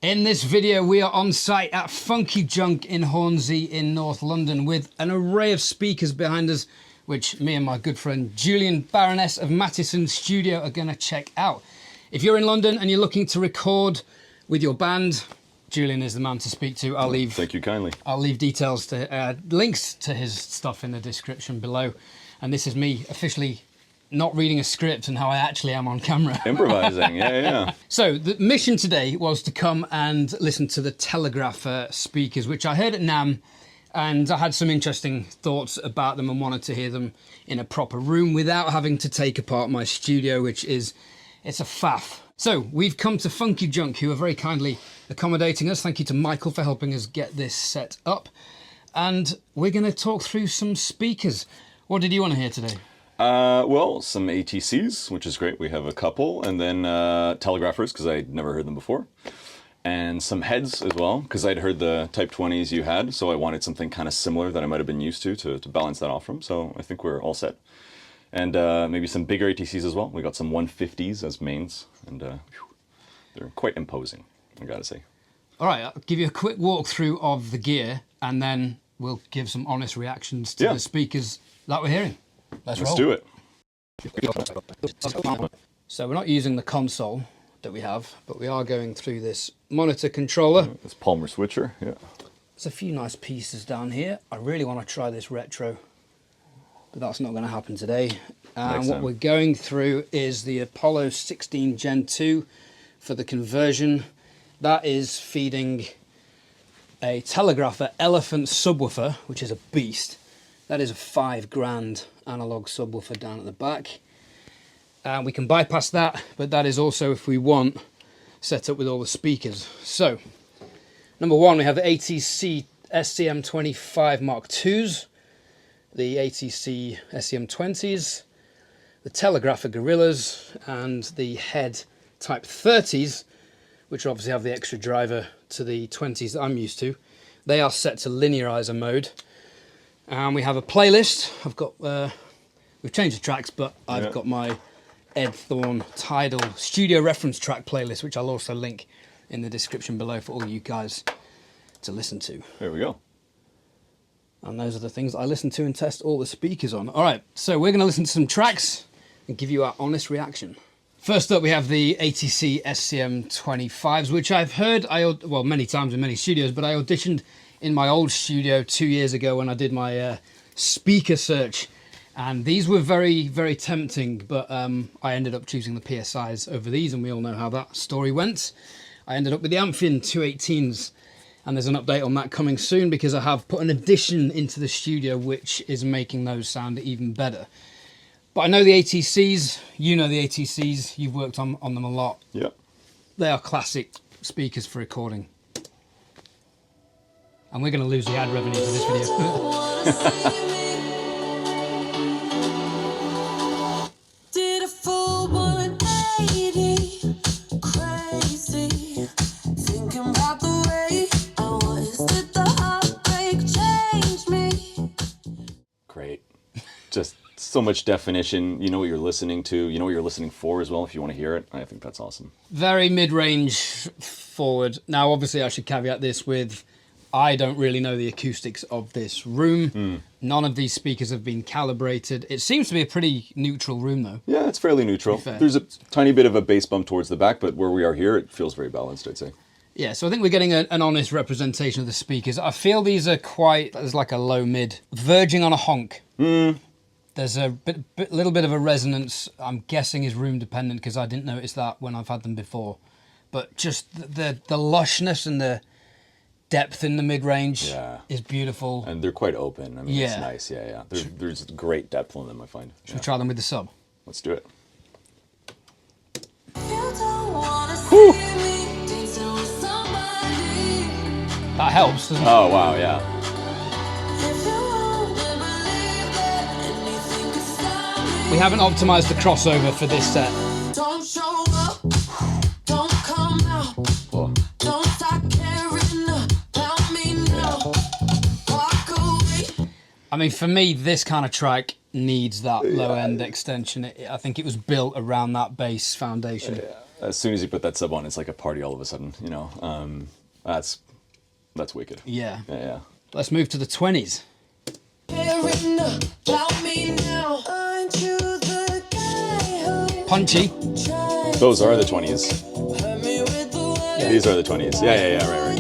In this video, we are on site at Funky Junk in Hornsey in North London with an array of speakers behind us, which me and my good friend Julien, Baroness of Mattison Studio, are going to check out. If you're in London and you're looking to record with your band, Julien is the man to speak to. Thank you kindly. I'll leave details to links to his stuff in the description below. And this is me officially not reading a script and how I actually am on camera. Improvising, yeah. So the mission today was to come and listen to the Telegrapher speakers, which I heard at NAMM, and I had some interesting thoughts about them and wanted to hear them in a proper room without having to take apart my studio, which is, it's a faff. So we've come to Funky Junk, who are very kindly accommodating us. Thank you to Michael for helping us get this set up. And we're going to talk through some speakers. What did you want to hear today? Well, some ATCs, which is great. We have a couple, and then Telegraphers, because I'd never heard them before. And some heads as well, because I'd heard the Type 20s you had, so I wanted something kind of similar that I might have been used to balance that off from. So I think we're all set. And maybe some bigger ATCs as well. We got some 150s as mains, and they're quite imposing, I gotta say. All right, I'll give you a quick walkthrough of the gear, and then we'll give some honest reactions to the speakers that we're hearing. Let's roll. Do it. So we're not using the console that we have, but we are going through this monitor controller. This Palmer switcher, yeah. There's a few nice pieces down here. I really want to try this retro, but that's not going to happen today. And what we're going through is the Apollo 16 Gen 2 for the conversion. That is feeding a Telegrapher Elephant subwoofer, which is a beast. That is a £5,000 analog subwoofer down at the back. And we can bypass that, but that is also, if we want, set up with all the speakers. So, number one, we have the ATC SCM25 Mark IIs, the ATC SCM20s, the Telegrapher Gorillas, and the HEDD Type 30s, which obviously have the extra driver to the 20s that I'm used to. They are set to linearizer mode. And we have a playlist. I've got, we've changed the tracks, but I've got my Ed Thorne Tidal studio reference track playlist, which I'll also link in the description below for all you guys to listen to. There we go. And those are the things I listen to and test all the speakers on. All right, so we're going to listen to some tracks and give you our honest reaction. First up, we have the ATC SCM25s, which I've heard, well, many times in many studios, but I auditioned in my old studio 2 years ago when I did my speaker search, and these were very, very tempting, but I ended up choosing the PSIs over these, and we all know how that story went. I ended up with the Amphion 218s, and there's an update on that coming soon because I have put an addition into the studio which is making those sound even better. But I know the ATCs, you know the ATCs, you've worked on them a lot. Yeah. They are classic speakers for recording. And we're going to lose the ad revenue for this video. Did a full 180, crazy, thinking about the way I was. Did the heartbreak change me? Great. Just so much definition. You know what you're listening to. You know what you're listening for as well if you want to hear it. I think that's awesome. Very mid-range forward. Now, obviously, I should caveat this with I don't really know the acoustics of this room. None of these speakers have been calibrated. It seems to be a pretty neutral room, though. Yeah, it's fairly neutral. There's a tiny bit of a bass bump towards the back, but where we are here, it feels very balanced, I'd say. Yeah, so I think we're getting an honest representation of the speakers. I feel these are quite, there's like a low-mid, verging on a honk. There's a little bit of a resonance, I'm guessing is room-dependent, because I didn't notice that when I've had them before. But just the lushness and the depth in the mid-range is beautiful. And they're quite open. I mean, it's nice. Yeah. There's great depth on them, I find. Should we try them with the sub? Let's do it. That helps, doesn't it? Oh, wow, yeah. We haven't optimized the crossover for this set. Don't show up, don't come out. Don't start caring about me now. Walk away. I mean, for me, this kind of track needs that low-end extension. I think it was built around that bass foundation. as soon as you put that sub on, it's like a party all of a sudden, you know. That's wicked. Yeah. Yeah, yeah. Let's move to the 20s. Punchy. Those are the 20s. Yeah. These are the 20s. Yeah, right.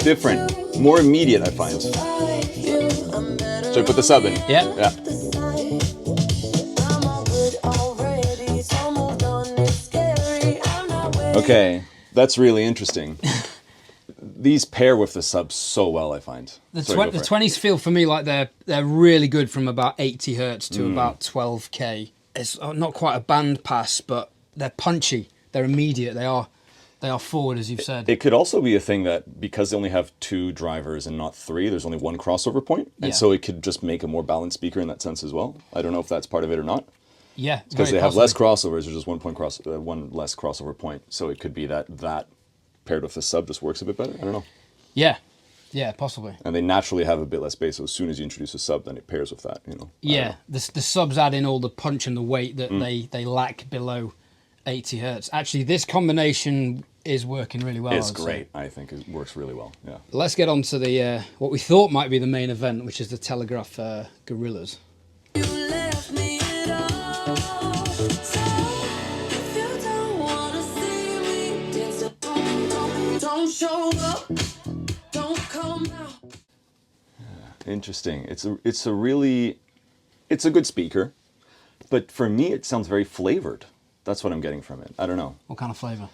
Different. More immediate, I find. Should I put the sub in? Yeah. Yeah. Okay, that's really interesting. These pair with the sub so well, I find. The 20s feel for me like they're really good from about 80 hertz to about 12k. It's not quite a band pass, but they're punchy. They're immediate. They are forward, as you've said. It could also be a thing that because they only have 2 drivers and not 3, there's only 1 crossover point, and so it could just make a more balanced speaker in that sense as well. I don't know if that's part of it or not. Yeah, because they have less crossovers. There's just one less crossover point, so it could be that paired with the sub just works a bit better. I don't know. Yeah, possibly. And they naturally have a bit less bass, so as soon as you introduce a sub, then it pairs with that. You know. Yeah, the subs add in all the punch and the weight that they lack below 80 hertz. Actually, this combination is working really well. It's great. I think it works really well. Yeah. Let's get on to the what we thought might be the main event, which is the Telegrapher Gorillas. Interesting. It's a good speaker, but for me it sounds very flavored. That's what I'm getting from it. I don't know. What kind of flavor?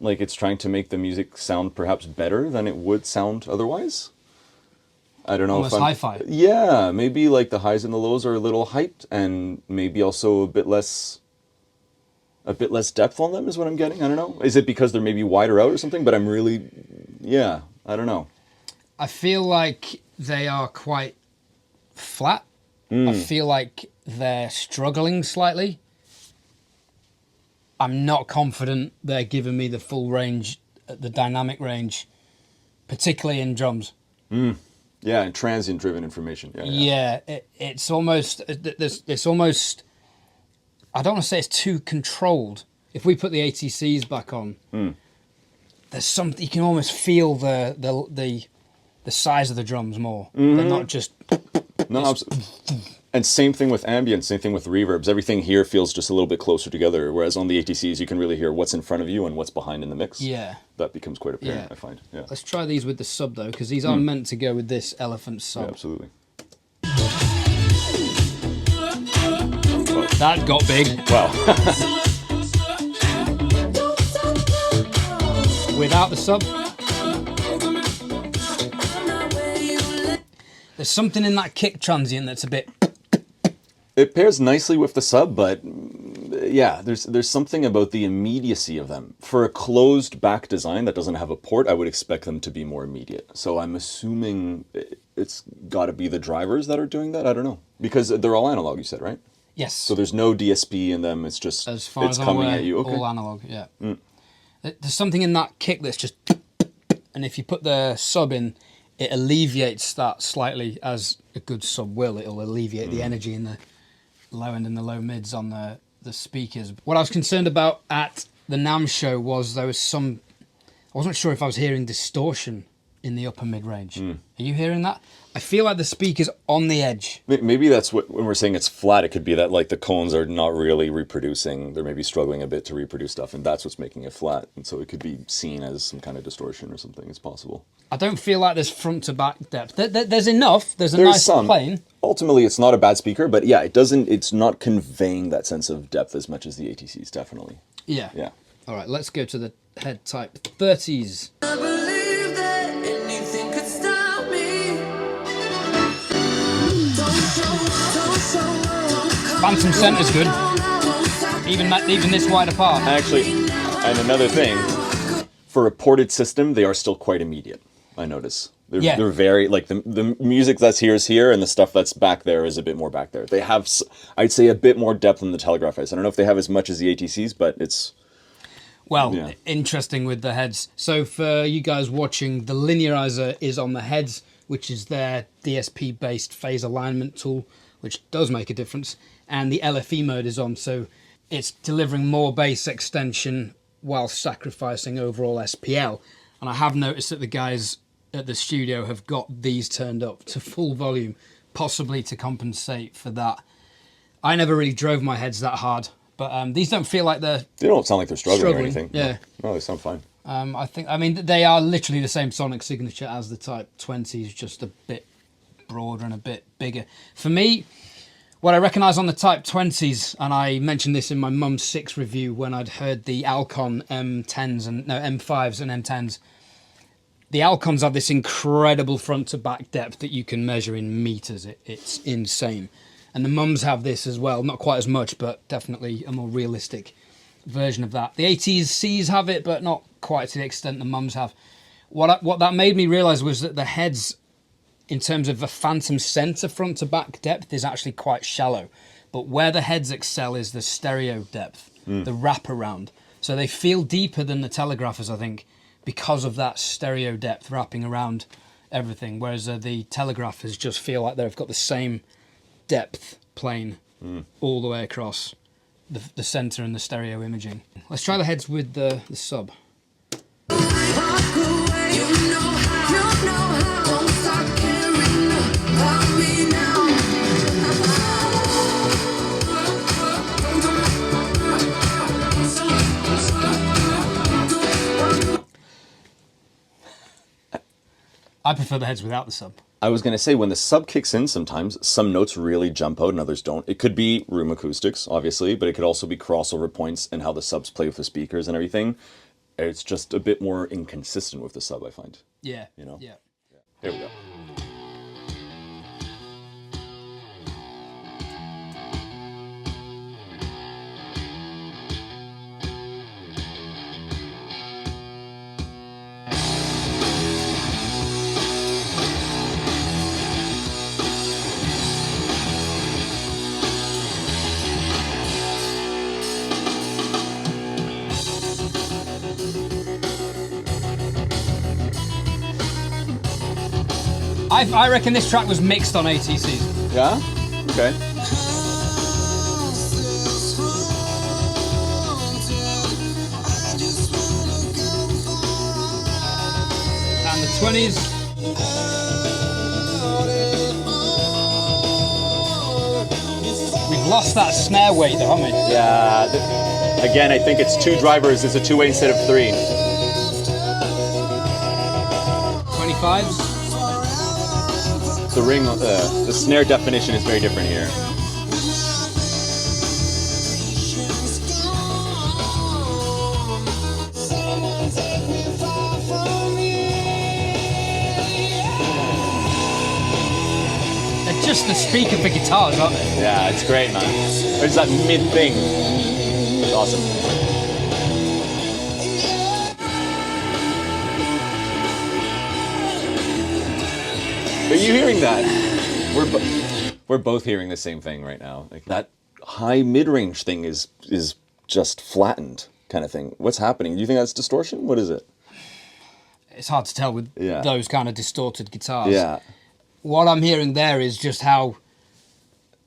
Like it's trying to make the music sound perhaps better than it would sound otherwise. I don't know. Almost hi-fi. Yeah, maybe like the highs and the lows are a little hyped, and maybe also a bit less depth on them is what I'm getting. I don't know. Is it because they're maybe wider out or something? But I'm really, I don't know. I feel like they are quite flat. I feel like they're struggling slightly. I'm not confident they're giving me the full range, the dynamic range, particularly in drums. Yeah, and transient-driven information. Yeah, it's almost, I don't want to say it's too controlled. If we put the ATCs back on, there's something, you can almost feel the size of the drums more. They're not just... No, and same thing with ambient, same thing with reverbs. Everything here feels just a little bit closer together, whereas on the ATCs you can really hear what's in front of you and what's behind in the mix. Yeah. That becomes quite apparent, I find. Yeah. Let's try these with the sub, though, because these are meant to go with this elephant sub. Yeah, absolutely. That got big. Wow. Without the sub. There's something in that kick transient that's a bit... It pairs nicely with the sub, but yeah, there's something about the immediacy of them. For a closed back design that doesn't have a port, I would expect them to be more immediate. So I'm assuming it's got to be the drivers that are doing that. I don't know. Because they're all analog, you said, right? Yes. So there's no DSP in them. It's just, as far it's as coming I'm aware, at you. Okay. All analog, yeah. There's something in that kick that's just... And if you put the sub in, it alleviates that slightly, as a good sub will. It'll alleviate the energy in the low end and the low mids on the speakers. What I was concerned about at the NAMM show was there was some... I wasn't sure if I was hearing distortion in the upper mid-range. Are you hearing that? I feel like the speaker's on the edge. Maybe that's what, when we're saying it's flat, it could be that like the cones are not really reproducing. They're maybe struggling a bit to reproduce stuff, and that's what's making it flat. And so it could be seen as some kind of distortion or something. It's possible. I don't feel like there's front to back depth. There's enough. There's nice plane. Ultimately, it's not a bad speaker, but yeah, it's not conveying that sense of depth as much as the ATCs, definitely. Yeah. Yeah. All right, let's go to the HEADD Type 30s. I believe that anything could stop me. Phantom center's good. Even this wide apart. Actually, and another thing, for a ported system, they are still quite immediate, I notice. They're very, like, the music that's here is here, and the stuff that's back there is a bit more back there. They have, I'd say, a bit more depth than the Telegraph has. I don't know if they have as much as the ATCs, but it's... Well, interesting with the heads. So for you guys watching, the linearizer is on the heads, which is their DSP-based phase alignment tool, which does make a difference. And the LFE mode is on, so it's delivering more bass extension while sacrificing overall SPL. And I have noticed that the guys at the studio have got these turned up to full volume, possibly to compensate for that. I never really drove my heads that hard, but these don't feel like they don't sound like they're struggling or anything. Yeah. No, they sound fine. I mean, they are literally the same sonic signature as the Type 20s, just a bit broader and a bit bigger. For me, what I recognise on the Type 20s, and I mentioned this in my Mum's 6 review when I'd heard the Alcon M5s and M10s, the Alcons have this incredible front to back depth that you can measure in meters. It's insane. And the Mums have this as well, not quite as much, but definitely a more realistic version of that. The ATCs have it, but not quite to the extent the Mums have. What that made me realise was that the heads, in terms of a phantom centre front to back depth, is actually quite shallow. But where the heads excel is the stereo depth, the wraparound. So they feel deeper than the Telegraphers, I think, because of that stereo depth wrapping around everything. Whereas the Telegraphers just feel like they've got the same depth plane all the way across the centre and the stereo imaging. Let's try the heads with the sub. I prefer the heads without the sub. I was going to say, when the sub kicks in, sometimes some notes really jump out and others don't. It could be room acoustics, obviously, but it could also be crossover points and how the subs play with the speakers and everything. It's just a bit more inconsistent with the sub, I find. Yeah. You know? Yeah. Here we go. I reckon this track was mixed on ATCs. Yeah? Okay. And the 20s. We've lost that snare weight though, haven't we? Yeah. Again, I think it's 2 drivers. It's a 2-way instead of 3. 25s. The ring, the snare definition is very different here. They're just the speaker for guitars, aren't they? Yeah, it's great, man. There's that mid thing. It's awesome. Are you hearing that? We're both hearing the same thing right now. Like that high mid-range thing is just flattened, kind of thing. What's happening? Do you think that's distortion? What is it? It's hard to tell with those kind of distorted guitars. Yeah. What I'm hearing there is just how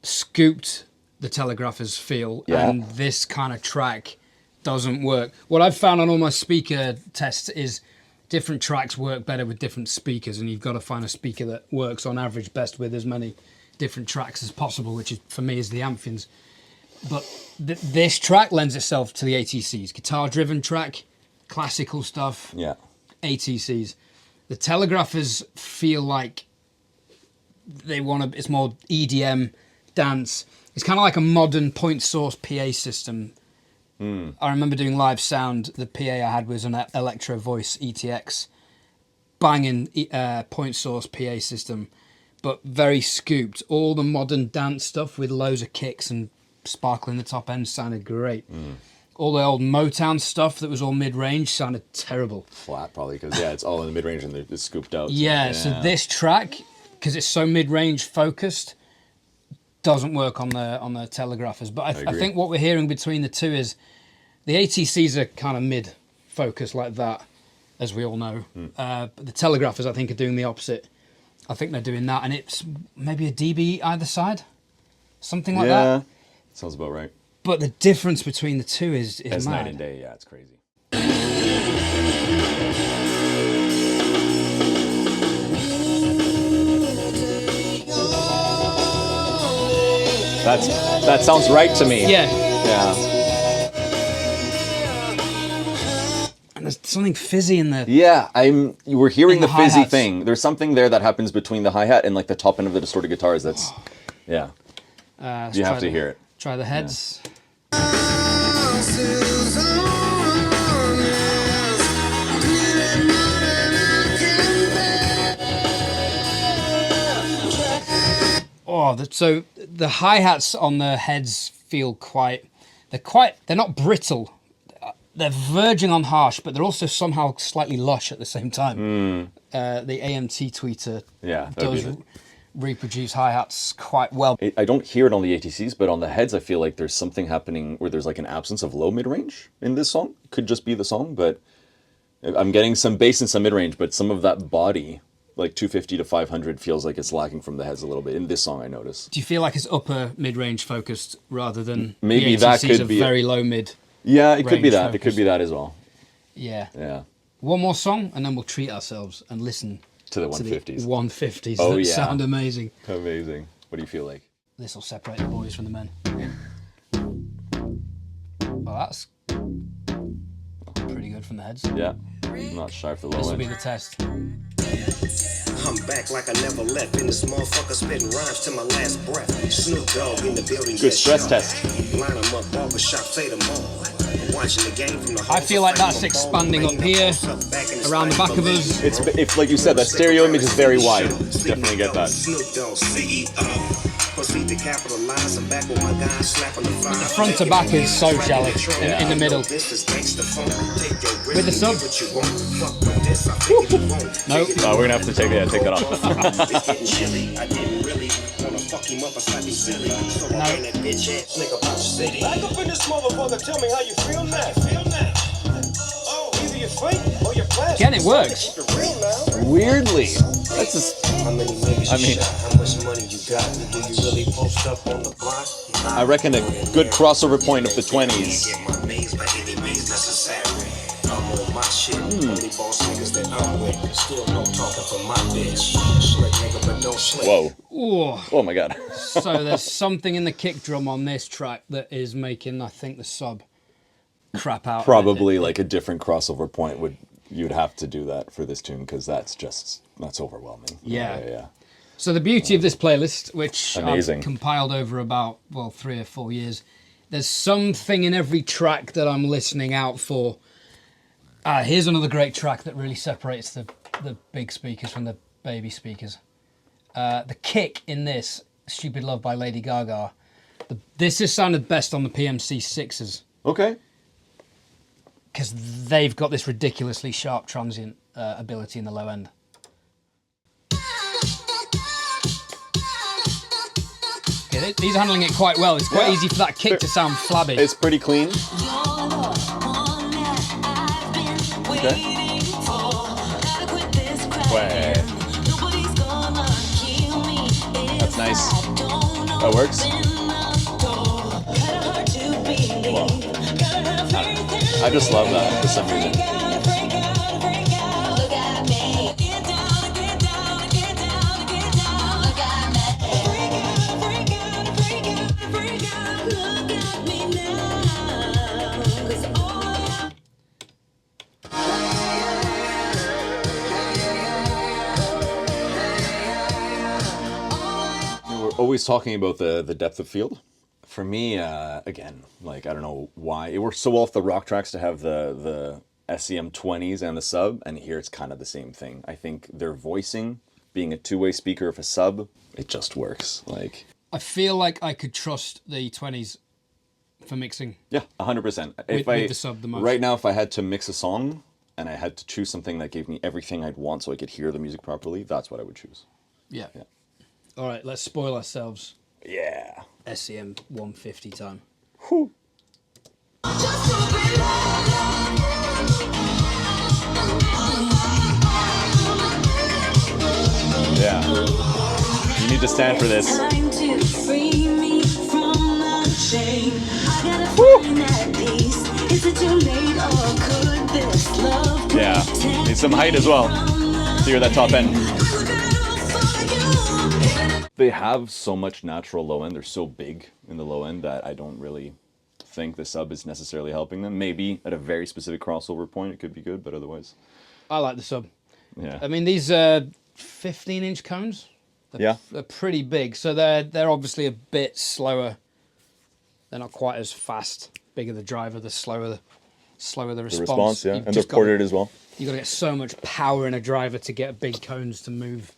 scooped the Telegraphers feel, and this kind of track doesn't work. What I've found on all my speaker tests is different tracks work better with different speakers, and you've got to find a speaker that works on average best with as many different tracks as possible, which is, for me, is the Amphions. But this track lends itself to the ATCs. Guitar-driven track, classical stuff, ATCs. The Telegraphers feel like they want to, it's more EDM, dance. It's kind of like a modern point source PA system. I remember doing live sound. The PA I had was an Electro Voice ETX, banging point source PA system, but very scooped. All the modern dance stuff with loads of kicks and sparkle in the top end sounded great. All the old Motown stuff that was all mid-range sounded terrible. Flat, probably, because it's all in the mid-range and it's scooped out. So this track, because it's so mid-range focused, doesn't work on the Telegraphers. But I think what we're hearing between the two is the ATCs are kind of mid-focused like that, as we all know. But the Telegraphers, I think, are doing the opposite. I think they're doing that, and it's maybe a dB either side, something like that. Sounds about right. But the difference between the two is It's mad. night and day. Yeah, it's crazy. That sounds right to me. Yeah. Yeah. And there's something fizzy in there. Yeah, we're hearing And the the fizzy hi-hats. thing. There's something there that happens between the hi-hat and like the top end of the distorted guitars. That's, yeah. You have to hear it. Try the heads. Oh, so the hi-hats on the heads feel they're not brittle. They're verging on harsh, but they're also somehow slightly lush at the same time. The AMT tweeter does reproduce hi-hats quite well. I don't hear it on the ATCs, but on the heads, I feel like there's something happening where there's like an absence of low mid-range in this song. Could just be the song, but I'm getting some bass and some mid-range, but some of that body, like 250 to 500, feels like it's lacking from the heads a little bit. In this song, I notice. Do you feel like it's upper mid-range focused rather than maybe the that ATCs could are be very low mid? Yeah, it could be that. range It could be that as well. Yeah. Yeah. One more song, and then we'll treat ourselves and listen To the 150s. 150s Oh, that yeah. sound amazing. Amazing. What do you feel like? This will separate the boys from the men. Well, that's pretty good from the heads. Yeah. I'm not shy for the This low will be end. the test. I'm back like I never left. In this motherfucker spitting rhymes to my last breath. Snoop Dogg in the building. Good stress test. Line 'em up, barbershop, say them all. Watching the game from the I feel like that's expanding up here, around the back of us. It's like you said, that stereo image is very wide. Definitely get that. Snoop Dogg, CEO. Proceed to capitalize. I'm back with my guys slapping the fire. The front to back is so shallow in the middle. This is gangsta funk. Take your risk, With the sub. get what you want. Fuck with this, I think you won't. No. Oh, we're gonna have to take that off. It's getting chilly. I didn't really wanna fuck him up or slap him silly. So I ran that bitch ass nigga about the city. Back up in this motherfucker, tell me how you feel now. Oh, either you're fake or you're plastic. Again, it works. Keep it real now. Weirdly. That's just, How many niggas I you mean- shot? How much money you got? Do you really post up on the block? I reckon, a good crossover point of the 20s. Get my means by any means necessary. I'm on my shit. Only boss niggas that I'm with. Still no talking for my bitch. Slick nigga, but don't slick. Whoa. Ooh. Oh my god. So there's something in the kick drum on this track that is making, I think, the sub crap out. Probably like a different crossover point you'd have to do that for this tune, because that's overwhelming. Yeah. So the beauty of this playlist, which Amazing. I've compiled over about 3 or 4 years, there's something in every track that I'm listening out for. Here's another great track that really separates the big speakers from the baby speakers. The kick in this, Stupid Love by Lady Gaga, this has sounded best on the PMC 6s. Okay. Because they've got this ridiculously sharp transient ability in the low end. Okay, these are handling it quite well. It's quite easy for that kick to sound flabby. It's pretty clean. Okay. Way. That's nice. That works. Wow. I just love that for some reason. We're always talking about the depth of field. For me, again, like, I don't know why. It works so well with the rock tracks to have the SCM20s and the sub, and here it's kind of the same thing. I think their voicing, being a two-way speaker of a sub, it just works. Like, I feel like I could trust the 20s for mixing. yeah, 100%. With the sub the most. Right now, if I had to mix a song and I had to choose something that gave me everything I'd want so I could hear the music properly, that's what I would choose. Yeah. All right, let's spoil ourselves. Yeah. SCM150 time. Whew. Yeah. You need to stand for this. Time to free me from the chain. I got Yeah, need some height as well to hear that top end. They have so much natural low end. They're so big in the low end that I don't really think the sub is necessarily helping them. Maybe at a very specific crossover point it could be good, but otherwise. I like the sub. Yeah. I mean, these are 15-inch cones. Yeah. They're pretty big, so they're obviously a bit slower. They're not quite as fast. Bigger the driver, the slower the response. The response, yeah. You've And they're ported as well. You've got to get so much power in a driver to get big cones to move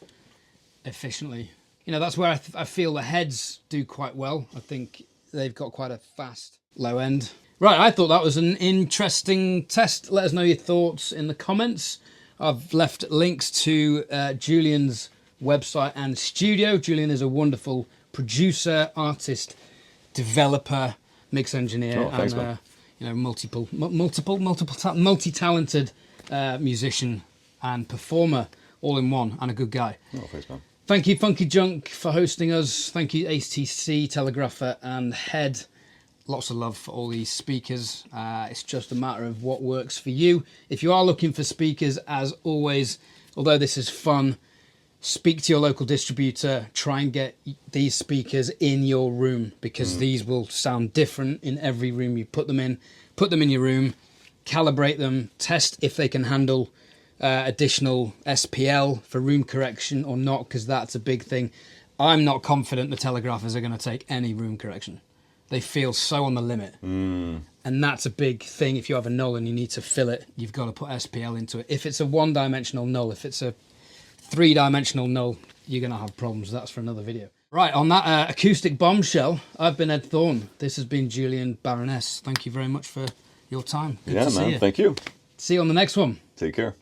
efficiently. You know, that's where I feel the heads do quite well. I think they've got quite a fast low end. Right, I thought that was an interesting test. Let us know your thoughts in the comments. I've left links to Julien's website and studio. Julien is a wonderful producer, artist, developer, mix engineer, thanks, and you know, multi-talented musician and performer, all in one, and a good guy. Oh, thanks, man. Thank you, Funky Junk, for hosting us. Thank you, ATC, Telegrapher, and HEADD. Lots of love for all these speakers. It's just a matter of what works for you. If you are looking for speakers, as always, although this is fun, speak to your local distributor. Try and get these speakers in your room, because these will sound different in every room you put them in. Put them in your room, calibrate them, test if they can handle additional SPL for room correction or not, because that's a big thing. I'm not confident the Telegraphers are going to take any room correction. They feel so on the limit. And that's a big thing. If you have a null and you need to fill it, you've got to put SPL into it. If it's a one-dimensional null, if it's a three-dimensional null, you're going to have problems. That's for another video. Right, on that acoustic bombshell, I've been Ed Thorne. This has been Julien Baroness. Thank you very much for your time. Good to see you. Thank you. See you on the next one. Take care.